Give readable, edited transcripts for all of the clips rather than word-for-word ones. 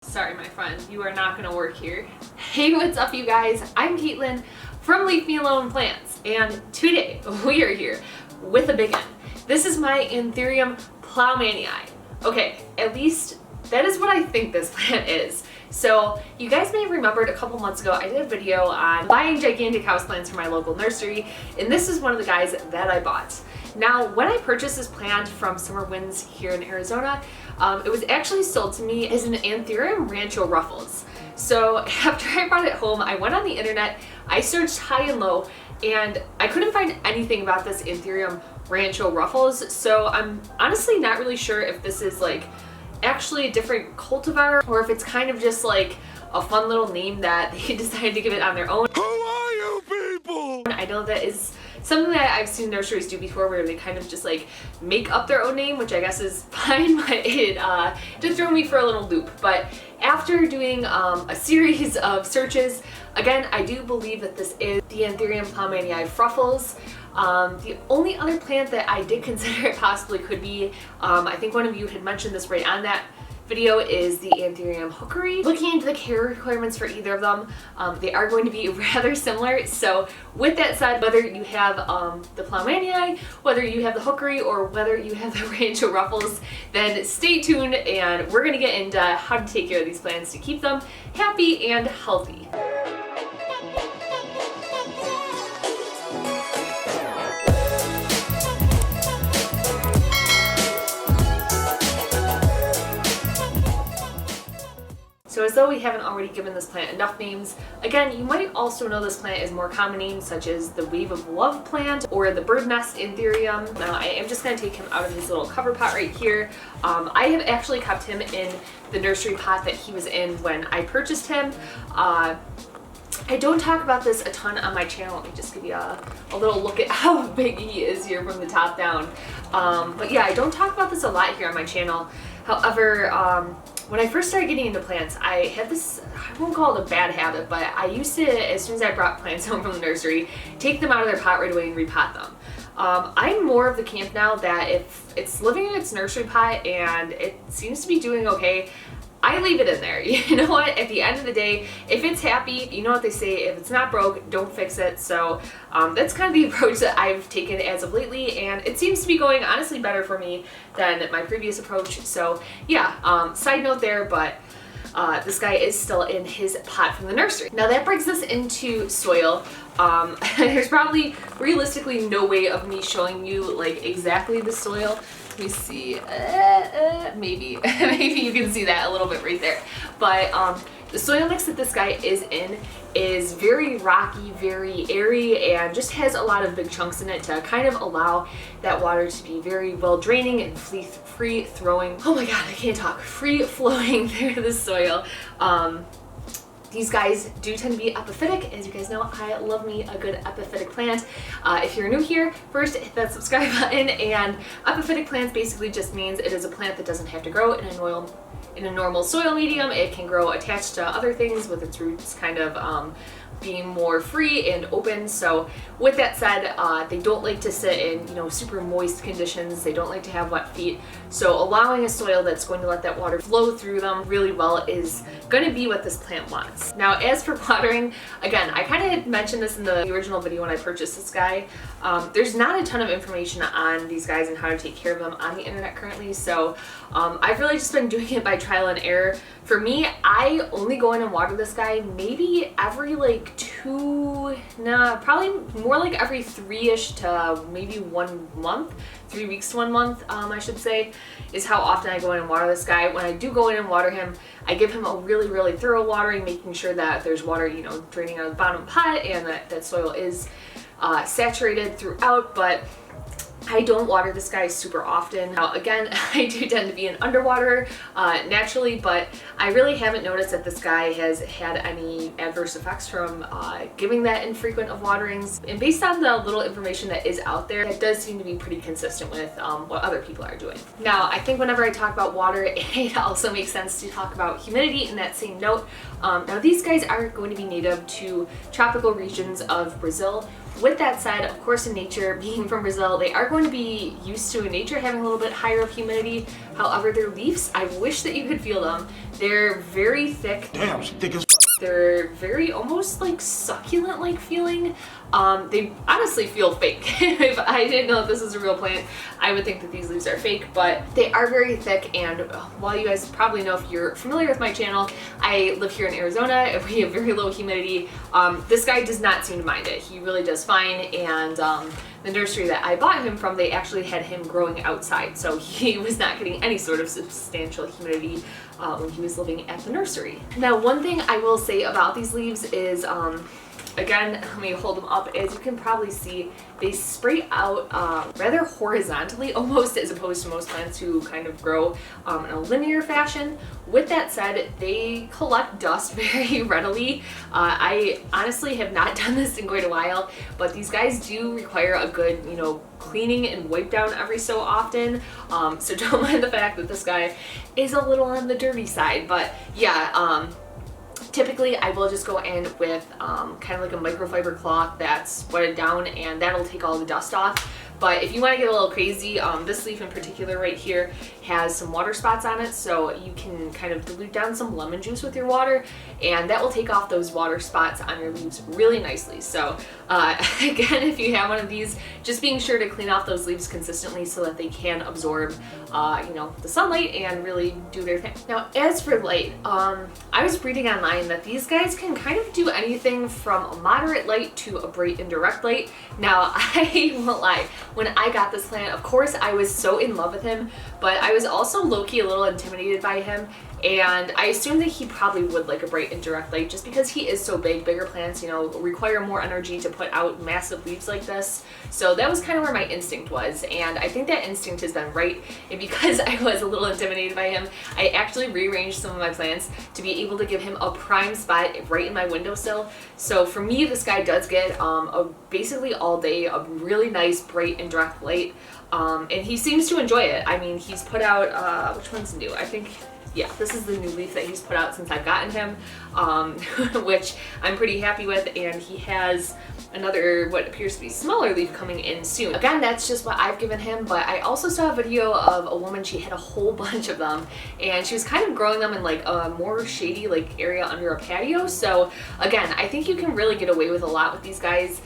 Sorry, my friend, you are not gonna work here. Hey, what's up, you guys? I'm Caitlin from Leave Me Alone Plants, and today we are here with a big one. This is my Anthurium Plowmanii. Okay, at least that is what I think this plant is. So you guys may have remembered a couple months ago I did a video on buying gigantic houseplants from my local nursery, and this is one of the guys that I bought. Now, when I purchased this plant from Summer Winds here in Arizona, it was actually sold to me as an Anthurium Rancho Ruffels. So after I brought it home, I went on the internet, I searched high and low, and I couldn't find anything about this Anthurium Rancho Ruffels. So I'm honestly not really sure if this is like actually a different cultivar or if it's kind of just like a fun little name that they decided to give it on their own. Who are you people? I know that is something that I've seen nurseries do before, where they kind of just like make up their own name, which I guess is fine, but it did throw me for a little loop. But after doing a series of searches, again, I do believe that this is the Anthurium Plowmanii Fruffels. The only other plant that I did consider it possibly could be, I think one of you had mentioned this right on that video, is the Anthurium Hookeri. Looking into the care requirements for either of them, they are going to be rather similar. So with that said, whether you have the Plowmanii, whether you have the Hookeri, or whether you have the Rancho Ruffels, then stay tuned and we're going to get into how to take care of these plants to keep them happy and healthy. So as though we haven't already given this plant enough names, again, you might also know this plant as more common names such as the Wave of Love plant or the Bird Nest Anthurium. Now I am just going to take him out of his little cover pot right here. I have actually kept him in the nursery pot that he was in when I purchased him. I don't talk about this a ton on my channel. Let me just give you a little look at how big he is here from the top down. But yeah, I don't talk about this a lot here on my channel. However, when I first started getting into plants, I had this, I won't call it a bad habit, but I used to, as soon as I brought plants home from the nursery, take them out of their pot right away and repot them. I'm more of the camp now that if it's living in its nursery pot and it seems to be doing okay, I leave it in there. You know what? At the end of the day, if it's happy, you know what they say, if it's not broke, don't fix it. So that's kind of the approach that I've taken as of lately, and it seems to be going honestly better for me than my previous approach. So yeah, side note there, but this guy is still in his pot from the nursery. Now that brings us into soil. There's probably realistically no way of me showing you like exactly the soil. Let me see, maybe you can see that a little bit right there. But the soil mix that this guy is in is very rocky, very airy, and just has a lot of big chunks in it to kind of allow that water to be very well draining and free flowing. Oh my god, I can't talk. Free flowing through the soil. These guys do tend to be epiphytic. As you guys know, I love me a good epiphytic plant. If you're new here, first hit that subscribe button. And epiphytic plants basically just means it is a plant that doesn't have to grow in a normal soil medium. It can grow attached to other things with its roots kind of being more free and open. So with that said, they don't like to sit in super moist conditions. They don't like to have wet feet. So allowing a soil that's going to let that water flow through them really well is going to be what this plant wants. Now as for watering, again, I kind of had mentioned this in the original video when I purchased this guy. There's not a ton of information on these guys and how to take care of them on the internet currently. So I've really just been doing it by trial and error. For me, I only go in and water this guy maybe every like probably more like every 3-ish to maybe 1 month. 3 weeks to 1 month, I should say, is how often I go in and water this guy. When I do go in and water him, I give him a really thorough watering, making sure that there's water, draining out of the bottom of the pot and that soil is saturated throughout. But I don't water this guy super often. Now again, I do tend to be an underwaterer naturally, but I really haven't noticed that this guy has had any adverse effects from giving that infrequent of waterings. And based on the little information that is out there, it does seem to be pretty consistent with what other people are doing. Now I think whenever I talk about water, it also makes sense to talk about humidity in that same note. Now these guys are going to be native to tropical regions of Brazil, With that said, of course, in nature, being from Brazil, they are going to be used to in nature having a little bit higher of humidity. However, their leaves, I wish that you could feel them. They're very thick. Damn, she thick as fuck. They're very almost like succulent-like feeling. They honestly feel fake. If I didn't know if this is a real plant, I would think that these leaves are fake, but they are very thick. And while you guys probably know, if you're familiar with my channel, I live here in Arizona. We have very low humidity. This guy does not seem to mind it. He really does fine. And the nursery that I bought him from, they actually had him growing outside, so he was not getting any sort of substantial humidity when he was living at the nursery. Now, one thing I will say about these leaves is, again, let me hold them up. As you can probably see, they spray out rather horizontally almost, as opposed to most plants who kind of grow in a linear fashion. With that said, they collect dust very readily. I honestly have not done this in quite a while, but these guys do require a good, cleaning and wipe down every so often. So don't mind the fact that this guy is a little on the dirty side, but yeah, typically I will just go in with kind of like a microfiber cloth that's wetted down, and that'll take all the dust off. But if you want to get a little crazy, this leaf in particular right here has some water spots on it, so you can kind of dilute down some lemon juice with your water, and that will take off those water spots on your leaves really nicely. So again, if you have one of these, just being sure to clean off those leaves consistently so that they can absorb the sunlight and really do their thing. Now, as for light, I was reading online that these guys can kind of do anything from a moderate light to a bright indirect light. Now, I won't lie, when I got this plant, of course I was so in love with him, but I was also low-key a little intimidated by him, and I assumed that he probably would like a bright indirect light just because he is so big. Bigger plants, require more energy to put out massive leaves like this. So that was kind of where my instinct was, and I think that instinct has been right. And because I was a little intimidated by him, I actually rearranged some of my plants to be able to give him a prime spot right in my windowsill. So for me, this guy does get basically all day a really nice bright indirect light, and he seems to enjoy it. I mean, he's put out, which one's new? I think, yeah, this is the new leaf that he's put out since I've gotten him, which I'm pretty happy with, and he has another what appears to be smaller leaf coming in soon. Again, that's just what I've given him, but I also saw a video of a woman, she had a whole bunch of them, and she was kind of growing them in like a more shady area under a patio. So again, I think you can really get away with a lot with these guys.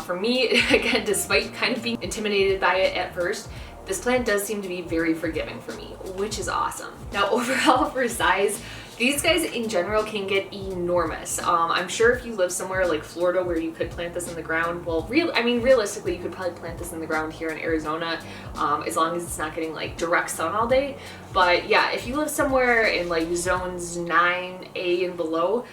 For me, again, despite kind of being intimidated by it at first, this plant does seem to be very forgiving for me, which is awesome. Now, overall for size, these guys in general can get enormous. I'm sure if you live somewhere like Florida where you could plant this in the ground, well, realistically, you could probably plant this in the ground here in Arizona, as long as it's not getting like direct sun all day. But yeah, if you live somewhere in like zones 9A and below,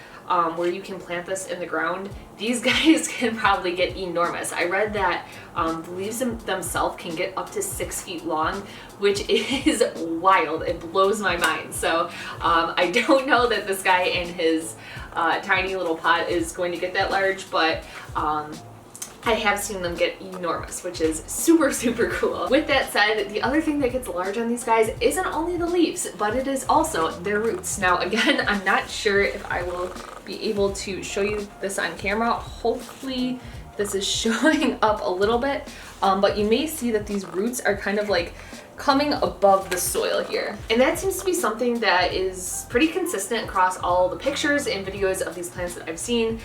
where you can plant this in the ground, these guys can probably get enormous. I read that the leaves themselves can get up to 6 feet long, which is wild. It blows my mind. So I don't know that this guy in his tiny little pot is going to get that large, but I have seen them get enormous, which is super, super cool. With that said, the other thing that gets large on these guys isn't only the leaves, but it is also their roots. Now, again, I'm not sure if I will be able to show you this on camera. Hopefully this is showing up a little bit, but you may see that these roots are kind of like coming above the soil here. And that seems to be something that is pretty consistent across all the pictures and videos of these plants that I've seen.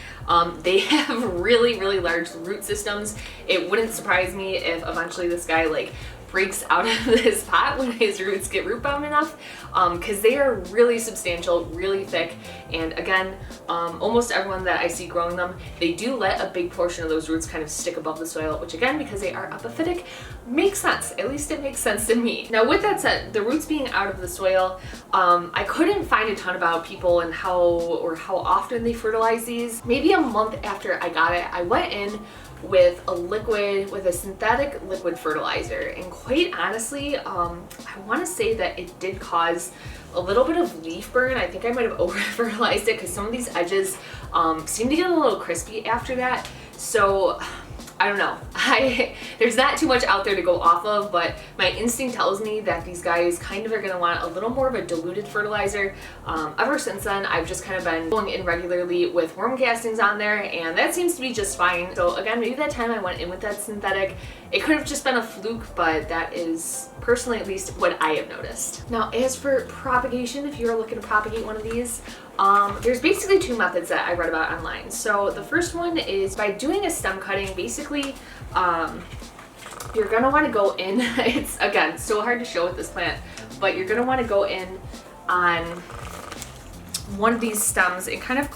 They have really, really large root systems. It wouldn't surprise me if eventually this guy breaks out of this pot when his roots get root bound enough, because they are really substantial, really thick, and again, almost everyone that I see growing them, they do let a big portion of those roots kind of stick above the soil, which again, because they are epiphytic, makes sense. At least it makes sense to me. Now, with that said, the roots being out of the soil, I couldn't find a ton about people and how often they fertilize these. Maybe a month after I got it, I went in with a synthetic liquid fertilizer, and quite honestly, I want to say that it did cause a little bit of leaf burn. I think I might have over fertilized it because some of these edges seem to get a little crispy after that. So I don't know. There's not too much out there to go off of, but my instinct tells me that these guys kind of are going to want a little more of a diluted fertilizer. Ever since then, I've just kind of been going in regularly with worm castings on there, and that seems to be just fine. So again, maybe that time I went in with that synthetic, it could have just been a fluke, but that is personally at least what I have noticed. Now, as for propagation, if you're looking to propagate one of these, there's basically two methods that I read about online. So the first one is by doing a stem cutting. Basically, you're gonna want to go in, it's again so hard to show with this plant, but you're gonna want to go in on one of these stems and kind of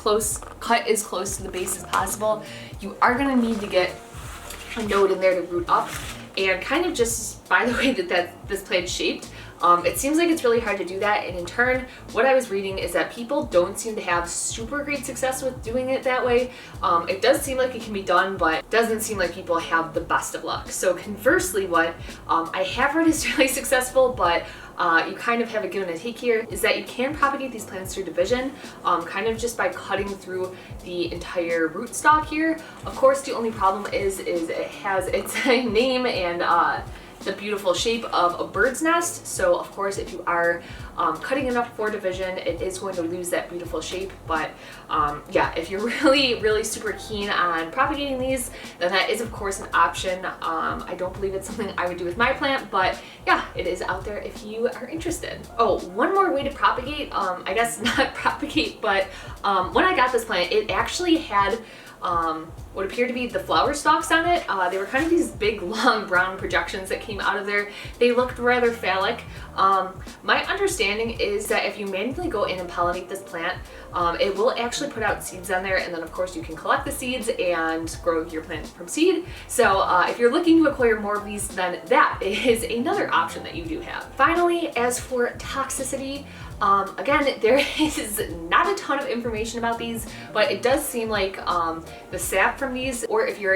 cut as close to the base as possible. You are gonna need to get a node in there to root up, and kind of just by the way that this plant's shaped, it seems like it's really hard to do that, and in turn, what I was reading is that people don't seem to have super great success with doing it that way. It does seem like it can be done, but it doesn't seem like people have the best of luck. So conversely, what I have heard is really successful, but you kind of have a give and a take here, is that you can propagate these plants through division, kind of just by cutting through the entire rootstock here. Of course, the only problem is it has its name and the beautiful shape of a bird's nest. So of course, if you are cutting it up for division, it is going to lose that beautiful shape. But yeah, if you're really super keen on propagating these, then that is of course an option. I don't believe it's something I would do with my plant, but yeah, it is out there if you are interested. Oh, one more way to propagate, I guess not propagate, but when I got this plant, it actually had what appeared to be the flower stalks on it. They were kind of these big long brown projections that came out of there. They looked rather phallic. My understanding is that if you manually go in and pollinate this plant, it will actually put out seeds on there, and then of course you can collect the seeds and grow your plant from seed. So if you're looking to acquire more of these, then that is another option that you do have. Finally, as for toxicity, again, there is not a ton of information about these, but it does seem like the sap from these, or if you're,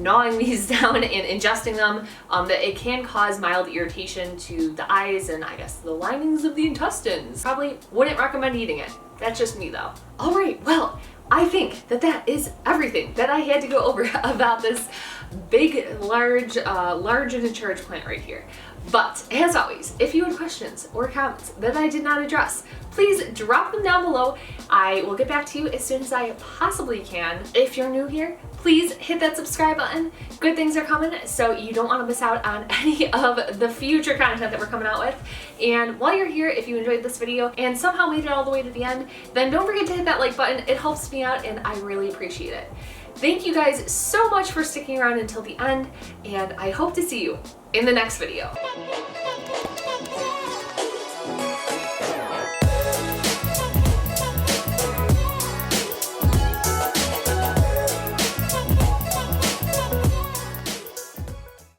gnawing these down and ingesting them, that it can cause mild irritation to the eyes and I guess the linings of the intestines. Probably wouldn't recommend eating it. That's just me though. All right, well, I think that is everything that I had to go over about this big, large and in charge plant right here. But as always, if you had questions or comments that I did not address, please drop them down below. I will get back to you as soon as I possibly can. If you're new here, please hit that subscribe button. Good things are coming, so you don't want to miss out on any of the future content that we're coming out with. And while you're here, if you enjoyed this video and somehow made it all the way to the end, then don't forget to hit that like button. It helps me out and I really appreciate it. Thank you guys so much for sticking around until the end, and I hope to see you in the next video.